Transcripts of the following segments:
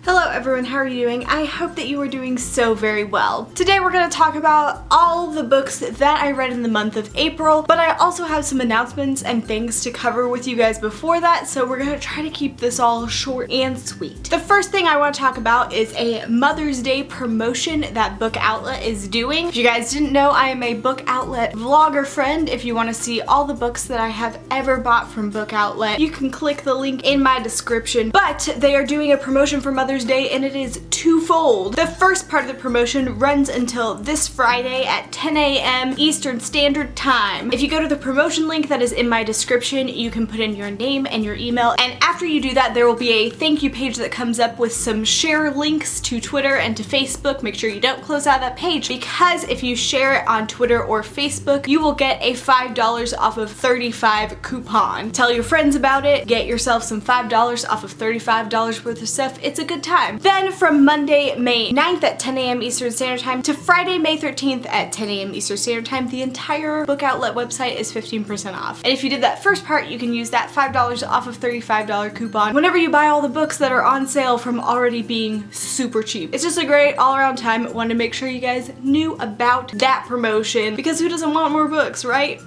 Hello everyone, how are you doing? I hope that you are doing so very well. Today we're going to talk about all the books that I read in the month of April, but I also have some announcements and things to cover with you guys before that, so we're going to try to keep this all short and sweet. The first thing I want to talk about is a Mother's Day promotion that Book Outlet is doing. If you guys didn't know, I am a Book Outlet vlogger friend. If you want to see all the books that I have ever bought from Book Outlet, you can click the link in my description. But they are doing a promotion for Mother's Day and it is twofold. The first part of the promotion runs until this Friday at 10 a.m. Eastern Standard Time. If you go to the promotion link that is in my description, you can put in your name and your email, and after you do that there will be a thank you page that comes up with some share links to Twitter and to Facebook. Make sure you don't close out that page, because if you share it on Twitter or Facebook, you will get a $5 off of 35 coupon. Tell your friends about it, get yourself some $5 off of $35 worth of stuff. It's a good time. Then from Monday, May 9th at 10 a.m. Eastern Standard Time to Friday, May 13th at 10 a.m. Eastern Standard Time, the entire Book Outlet website is 15% off. And if you did that first part, you can use that $5 off of $35 coupon whenever you buy all the books that are on sale from already being super cheap. It's just a great all-around time. I wanted to make sure you guys knew about that promotion, because who doesn't want more books, right?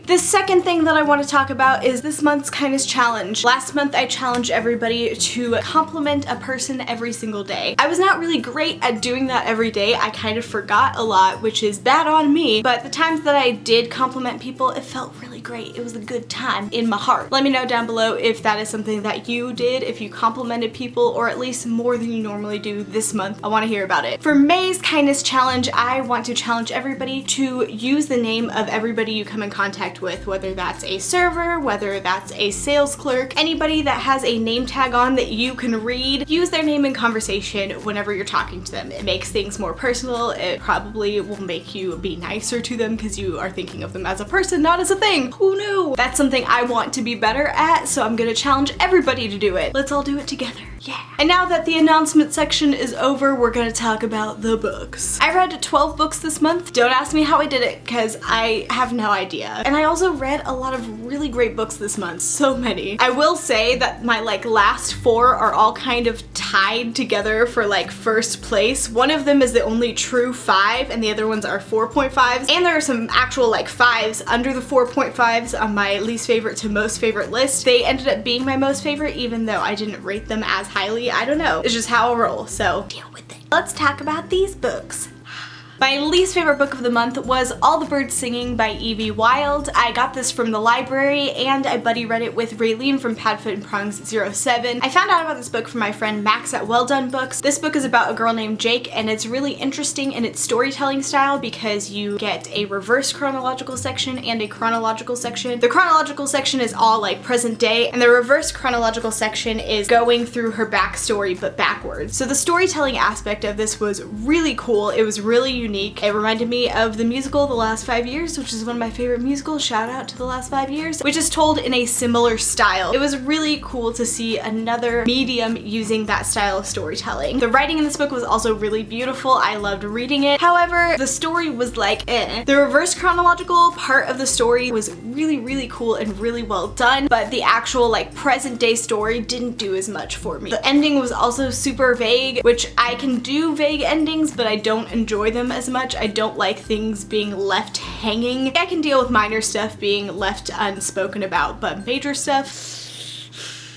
The second thing that I want to talk about is this month's Kindness Challenge. Last month I challenged everybody to compliment a person every single day. I was not really great at doing that every day. I kind of forgot a lot, which is bad on me, but the times that I did compliment people, it felt really great. It was a good time in my heart. Let me know down below if that is something that you did, if you complimented people, or at least more than you normally do this month. I want to hear about it. For May's Kindness Challenge, I want to challenge everybody to use the name of everybody you come in contact with, whether that's a server, whether that's a sales clerk, anybody that has a name tag on that you can read. Use their name in conversation whenever you're talking to them. It makes things more personal. It probably will make you be nicer to them because you are thinking of them as a person, not as a thing. Who knew? That's something I want to be better at, so I'm gonna challenge everybody to do it. Let's all do it together. Yeah. And now that the announcement section is over, we're gonna talk about the books. I read 12 books this month. Don't ask me how I did it, because I have no idea. And I also read a lot of really great books this month, so many. I will say that my last 4 are all kind of tied together for first place. One of them is the only true 5 and the other ones are 4.5s. And there are some actual 5s under the 4.5s on my least favorite to most favorite list. They ended up being my most favorite even though I didn't rate them as highly. I don't know. It's just how I roll, so deal with it. Let's talk about these books. My least favorite book of the month was All the Birds Singing by Evie Wild. I got this from the library and I buddy read it with Raylene from Padfoot and Prongs 07. I found out about this book from my friend Max at Well Done Books. This book is about a girl named Jake, and it's really interesting in its storytelling style because you get a reverse chronological section and a chronological section. The chronological section is all present day, and the reverse chronological section is going through her backstory but backwards. So the storytelling aspect of this was really cool. It was really unique. It reminded me of the musical The Last 5 Years, which is one of my favorite musicals. Shout out to The Last 5 Years, which is told in a similar style. It was really cool to see another medium using that style of storytelling. The writing in this book was also really beautiful. I loved reading it. However, the story was The reverse chronological part of the story was really cool and really well done, but the actual present day story didn't do as much for me. The ending was also super vague, which I can do vague endings, but I don't enjoy them as much. I don't like things being left hanging. I can deal with minor stuff being left unspoken about, but major stuff.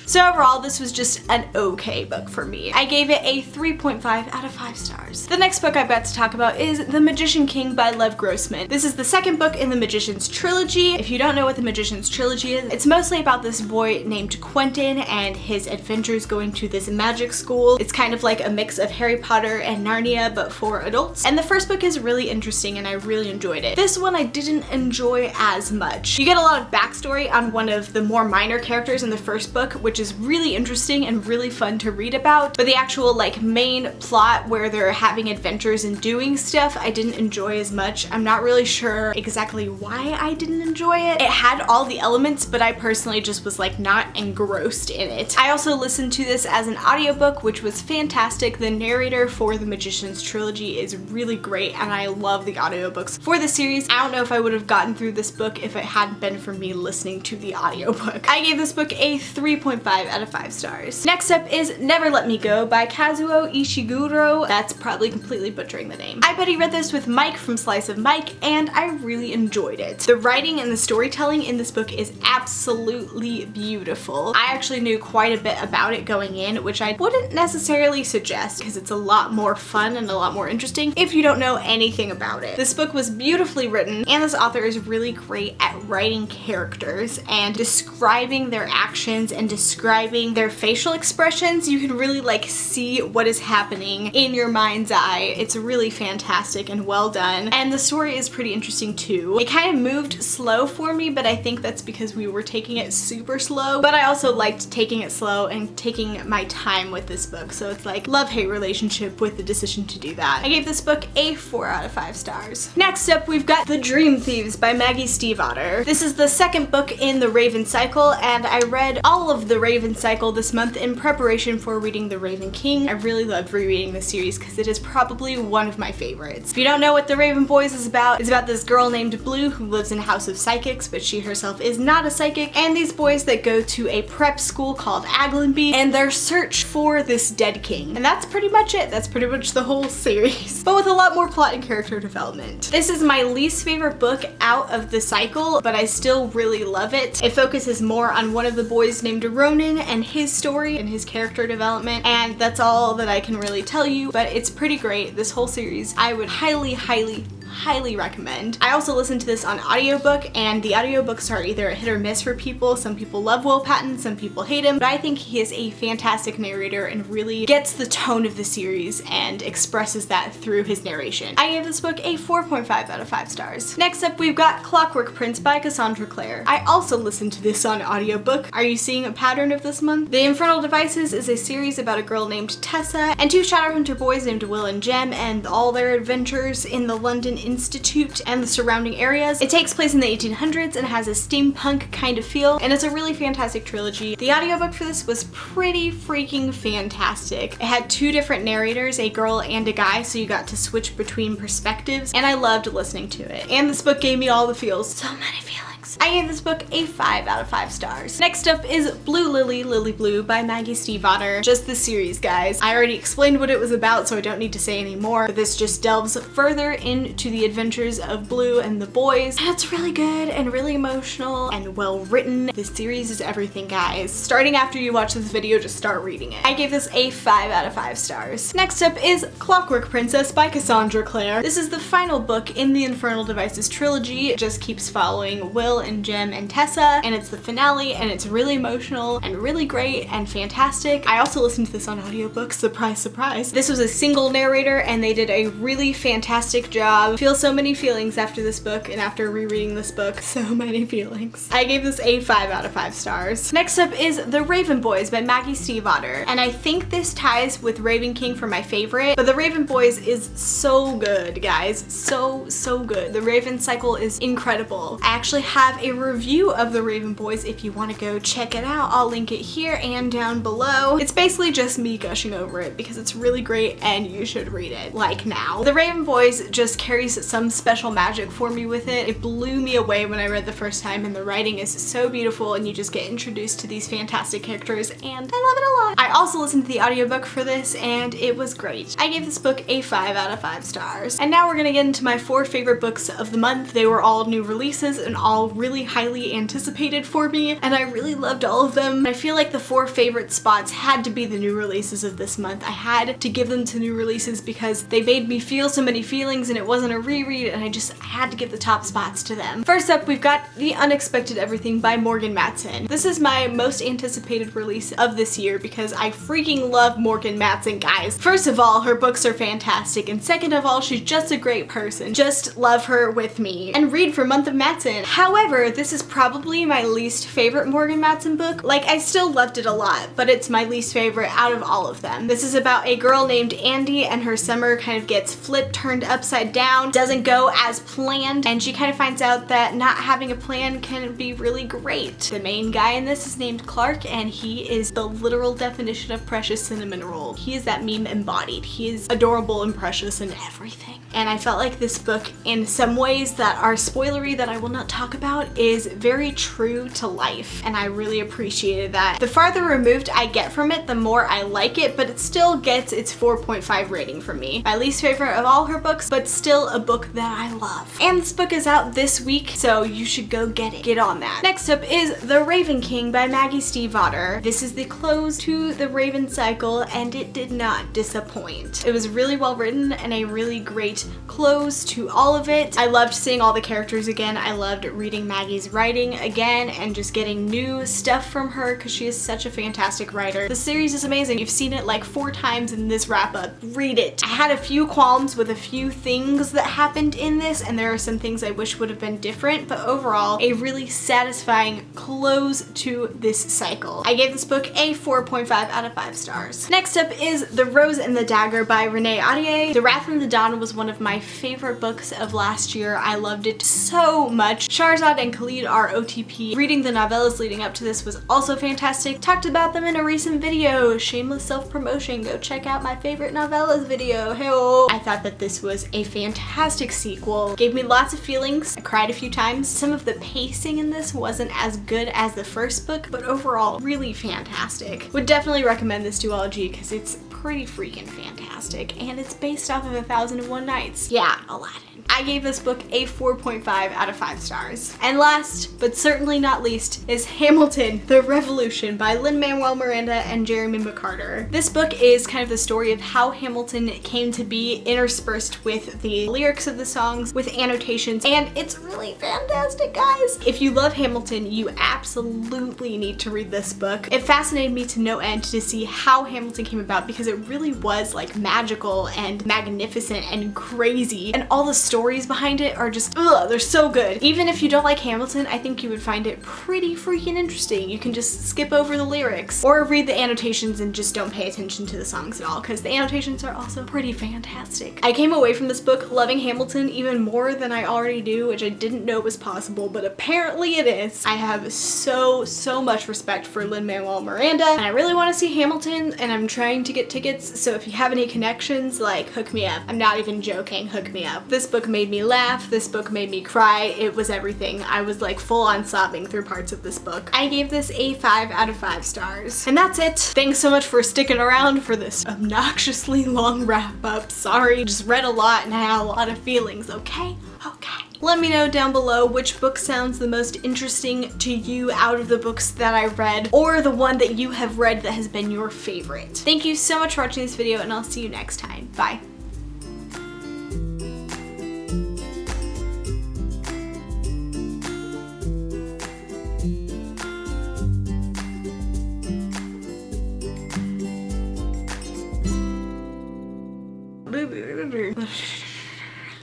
So overall, this was just an okay book for me. I gave it a 3.5 out of 5 stars. The next book I've got to talk about is The Magician King by Lev Grossman. This is the second book in the Magician's Trilogy. If you don't know what the Magician's Trilogy is, it's mostly about this boy named Quentin and his adventures going to this magic school. It's kind of like a mix of Harry Potter and Narnia, but for adults. And the first book is really interesting and I really enjoyed it. This one I didn't enjoy as much. You get a lot of backstory on one of the more minor characters in the first book, which is really interesting and really fun to read about, but the actual main plot where they're having adventures and doing stuff I didn't enjoy as much. I'm not really sure exactly why I didn't enjoy it. It had all the elements, but I personally just was not engrossed in it. I also listened to this as an audiobook, which was fantastic. The narrator for the Magician's Trilogy is really great and I love the audiobooks for the series. I don't know if I would have gotten through this book if it hadn't been for me listening to the audiobook. I gave this book a 3.5 out of 5 stars. Next up is Never Let Me Go by Kazuo Ishiguro. That's probably completely butchering the name. I buddy read this with Mike from Slice of Mike, and I really enjoyed it. The writing and the storytelling in this book is absolutely beautiful. I actually knew quite a bit about it going in, which I wouldn't necessarily suggest because it's a lot more fun and a lot more interesting if you don't know anything about it. This book was beautifully written, and this author is really great at writing characters and describing their actions and describing their facial expressions. You can really like see what is happening in your mind's eye. It's really fantastic and well done, and the story is pretty interesting too. It kind of moved slow for me, but I think that's because we were taking it super slow, but I also liked taking it slow and taking my time with this book, so it's like love-hate relationship with the decision to do that. I gave this book a 4 out of 5 stars. Next up, we've got The Dream Thieves by Maggie Stiefvater. This is the second book in the Raven cycle, and I read all of the Raven cycle this month in preparation for reading The Raven King. I really loved rereading this series because it is probably one of my favorites. If you don't know what The Raven Boys is about, it's about this girl named Blue who lives in a house of psychics, but she herself is not a psychic, and these boys that go to a prep school called Aglenby and their search for this dead king. And that's pretty much it. That's pretty much the whole series, but with a lot more plot and character development. This is my least favorite book out of the cycle, but I still really love it. It focuses more on one of the boys named Ronan and his story and his character development, and that's all that I can really tell you, but it's pretty great. This whole series I would highly recommend. I also listened to this on audiobook, and the audiobooks are either a hit or miss for people. Some people love Will Patton, some people hate him, but I think he is a fantastic narrator and really gets the tone of the series and expresses that through his narration. I gave this book a 4.5 out of 5 stars. Next up, we've got Clockwork Prince by Cassandra Clare. I also listened to this on audiobook. Are you seeing a pattern of this month? The Infernal Devices is a series about a girl named Tessa and 2 Shadowhunter boys named Will and Jem and all their adventures in the London Institute and the surrounding areas. It takes place in the 1800s and has a steampunk kind of feel, and it's a really fantastic trilogy. The audiobook for this was pretty freaking fantastic. It had 2 different narrators, a girl and a guy, so you got to switch between perspectives, and I loved listening to it. And this book gave me all the feels. So many feelings. I gave this book a 5 out of 5 stars. Next up is Blue Lily, Lily Blue by Maggie Stiefvater. Just the series, guys. I already explained what it was about, so I don't need to say any more, but this just delves further into the adventures of Blue and the boys, and it's really good and really emotional and well written. This series is everything, guys. Starting after you watch this video, just start reading it. I gave this a 5 out of 5 stars. Next up is Clockwork Princess by Cassandra Clare. This is the final book in the Infernal Devices trilogy. It just keeps following Will and Jem and Tessa, and it's the finale, and it's really emotional and really great and fantastic. I also listened to this on audiobook, surprise, surprise. This was a single narrator, and they did a really fantastic job. I feel so many feelings after this book and after rereading this book. So many feelings. I gave this a 5 out of 5 stars. Next up is The Raven Boys by Maggie Stiefvater, and I think this ties with Raven King for my favorite, but The Raven Boys is so good, guys. So good. The Raven cycle is incredible. I actually have a review of The Raven Boys if you want to go check it out. I'll link it here and down below. It's basically just me gushing over it because it's really great and you should read it, like now. The Raven Boys just carries some special magic for me with it. It blew me away when I read the first time, and the writing is so beautiful, and you just get introduced to these fantastic characters, and I love it a lot. I also listened to the audiobook for this, and it was great. I gave this book a 5 out of 5 stars. And now we're gonna get into my 4 favorite books of the month. They were all new releases and all really highly anticipated for me, and I really loved all of them. I feel like the 4 favorite spots had to be the new releases of this month. I had to give them to new releases because they made me feel so many feelings, and it wasn't a reread, and I had to give the top spots to them. First up, we've got The Unexpected Everything by Morgan Matson. This is my most anticipated release of this year because I freaking love Morgan Matson, guys. First of all, her books are fantastic, and second of all, she's just a great person. Just love her with me. And read for Month of Matson. However, this is probably my least favorite Morgan Matson book. Like, I still loved it a lot, but it's my least favorite out of all of them. This is about a girl named Andy, and her summer kind of gets turned upside down, doesn't go as planned, and she kind of finds out that not having a plan can be really great. The main guy in this is named Clark, and he is the literal definition of precious cinnamon roll. He is that meme embodied. He is adorable and precious and everything. And I felt like this book, in some ways that are spoilery that I will not talk about, about is very true to life, and I really appreciated that. The farther removed I get from it, the more I like it, but it still gets its 4.5 rating from me. My least favorite of all her books, but still a book that I love. And this book is out this week, so you should go get it. Get on that. Next up is The Raven King by Maggie Stiefvater. This is the close to the Raven cycle, and it did not disappoint. It was really well written and a really great close to all of it. I loved seeing all the characters again. I loved reading Maggie's writing again and just getting new stuff from her because she is such a fantastic writer. The series is amazing. You've seen it like 4 times in this wrap up. Read it. I had a few qualms with a few things that happened in this, and there are some things I wish would have been different, but overall a really satisfying close to this cycle. I gave this book a 4.5 out of 5 stars. Next up is The Rose and the Dagger by Renee Ahdieh. The Wrath and the Dawn was one of my favorite books of last year. I loved it so much. Shahrazad and Khalid are OTP. Reading the novellas leading up to this was also fantastic. Talked about them in a recent video. Shameless self-promotion. Go check out my favorite novellas video. Hey-oh. I thought that this was a fantastic sequel. Gave me lots of feelings. I cried a few times. Some of the pacing in this wasn't as good as the first book, but overall really fantastic. Would definitely recommend this duology because it's pretty freaking fantastic, and it's based off of 1001 Nights. Yeah, Aladdin. I gave this book a 4.5 out of 5 stars. And last, but certainly not least, is Hamilton, The Revolution by Lin-Manuel Miranda and Jeremy McCarter. This book is kind of the story of how Hamilton came to be, interspersed with the lyrics of the songs, with annotations, and it's really fantastic, guys. If you love Hamilton, you absolutely need to read this book. It fascinated me to no end to see how Hamilton came about because it really was like magical and magnificent and crazy, and all the stories behind it are just, ugh, they're so good. Even if you don't like Hamilton, I think you would find it pretty freaking interesting. You can just skip over the lyrics or read the annotations and just don't pay attention to the songs at all because the annotations are also pretty fantastic. I came away from this book loving Hamilton even more than I already do, which I didn't know was possible, but apparently it is. I have so much respect for Lin-Manuel Miranda, and I really want to see Hamilton, and I'm trying to get tickets, so if you have any connections, like, hook me up. I'm not even joking, hook me up. This book made me laugh, this book made me cry, it was everything. I was like full on sobbing through parts of this book. I gave this a 5 out of 5 stars. And that's it. Thanks so much for sticking around for this obnoxiously long wrap up. Sorry, just read a lot and had a lot of feelings, okay? Okay. Let me know down below which book sounds the most interesting to you out of the books that I read, or the one that you have read that has been your favorite. Thank you so much for watching this video, and I'll see you next time. Bye.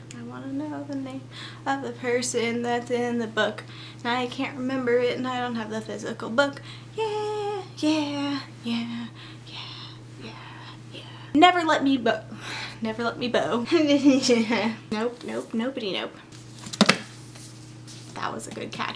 I want to know the name of the person that's in the book. Now I can't remember it, and I don't have the physical book. Yeah, yeah, yeah, yeah, yeah, yeah. Never let me bow. Never let me bow. Nope, nope, nobody, nope. That was a good catch.